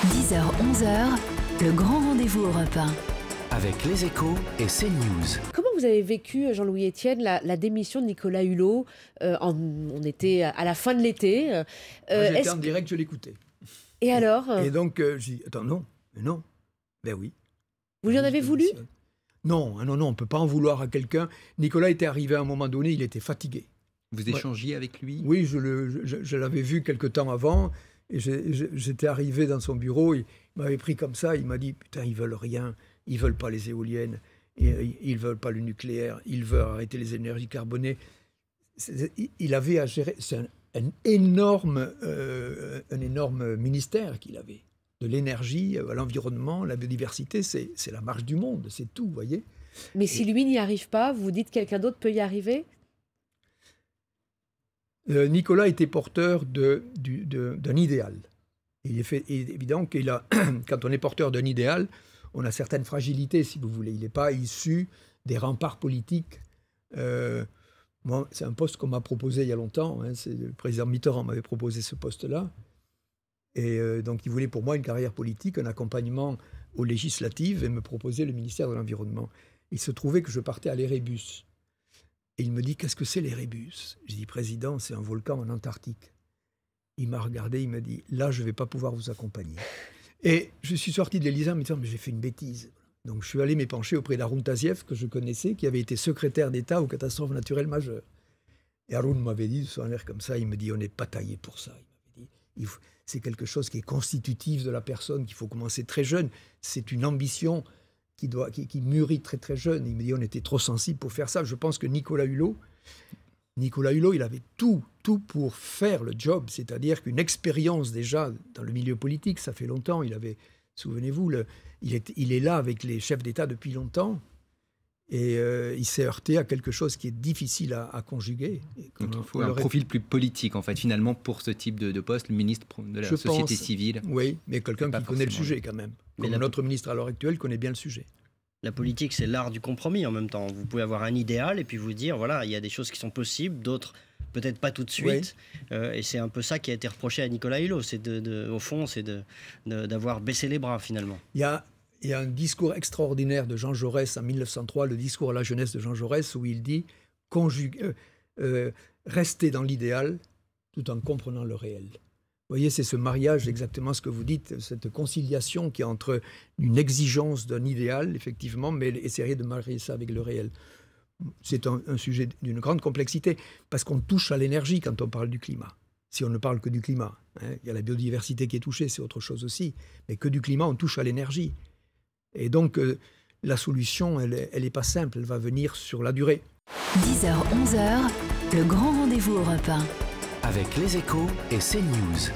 10h-11h, le grand rendez-vous Europe 1. Avec les Échos et CNews. Comment vous avez vécu, Jean-Louis Etienne, la démission de Nicolas Hulot on était à la fin de l'été. J'étais en direct, je l'écoutais. Et alors Et donc, j'ai dit, attends, non, mais non. Ben oui. Vous lui en avez voulu? Non, on ne peut pas en vouloir à quelqu'un. Nicolas était arrivé à un moment donné, il était fatigué. Vous échangiez avec lui? Oui, je l'avais vu quelque temps avant. Et j'étais arrivé dans son bureau, il m'avait pris comme ça, il m'a dit, putain, ils veulent rien, ils veulent pas les éoliennes, ils veulent pas le nucléaire, ils veulent arrêter les énergies carbonées. Il avait à gérer, c'est un énorme ministère qu'il avait, de l'énergie, à l'environnement, la biodiversité, c'est la marche du monde, c'est tout, vous voyez. Mais si lui n'y arrive pas, vous dites que quelqu'un d'autre peut y arriver? Nicolas était porteur d'un idéal. Il est évident qu'il a, quand on est porteur d'un idéal, on a certaines fragilités, si vous voulez. Il n'est pas issu des remparts politiques. Moi, c'est un poste qu'on m'a proposé il y a longtemps. C'est le président Mitterrand m'avait proposé ce poste-là. Et donc, il voulait pour moi une carrière politique, un accompagnement aux législatives et me proposait le ministère de l'Environnement. Il se trouvait que je partais à l'Érébus. Et il me dit, qu'est-ce que c'est l'Érébus? J'ai dit, président, c'est un volcan en Antarctique. Il m'a regardé, il m'a dit, là, je ne vais pas pouvoir vous accompagner. Et je suis sorti de l'Élysée en me disant, mais j'ai fait une bêtise. Donc je suis allé m'épancher auprès d'Haroun Tazieff, que je connaissais, qui avait été secrétaire d'État aux catastrophes naturelles majeures. Et Haroun m'avait dit, de son air comme ça, il me dit, on n'est pas taillé pour ça. Il m'avait dit, c'est quelque chose qui est constitutif de la personne, qu'il faut commencer très jeune. C'est une ambition qui mûrit très très jeune. Il me dit on était trop sensible pour faire ça. Je pense que Nicolas Hulot, il avait tout pour faire le job, c'est-à-dire qu'une expérience déjà dans le milieu politique, ça fait longtemps. Il avait, souvenez-vous, il est là avec les chefs d'État depuis longtemps et il s'est heurté à quelque chose qui est difficile à conjuguer. Donc il faut un profil plus politique en fait finalement pour ce type de poste, le ministre de la société civile. Oui, mais quelqu'un qui connaît le sujet quand même. Comme notre ministre à l'heure actuelle connaît bien le sujet. La politique, c'est l'art du compromis en même temps. Vous pouvez avoir un idéal et puis vous dire, voilà, il y a des choses qui sont possibles, d'autres peut-être pas tout de suite. Oui. Et c'est un peu ça qui a été reproché à Nicolas Hulot. Au fond, c'est d'avoir baissé les bras finalement. Il y a un discours extraordinaire de Jean Jaurès en 1903, le discours à la jeunesse de Jean Jaurès, où il dit rester dans l'idéal tout en comprenant le réel. Vous voyez, c'est ce mariage, exactement ce que vous dites, cette conciliation qui est entre une exigence d'un idéal, effectivement, mais essayer de marier ça avec le réel. C'est un sujet d'une grande complexité, parce qu'on touche à l'énergie quand on parle du climat. Si on ne parle que du climat, il y a la biodiversité qui est touchée, c'est autre chose aussi, mais que du climat, on touche à l'énergie. Et donc, la solution, elle n'est pas simple, elle va venir sur la durée. 10h-11h, le grand rendez-vous Europe 1. Avec les Échos et CNews.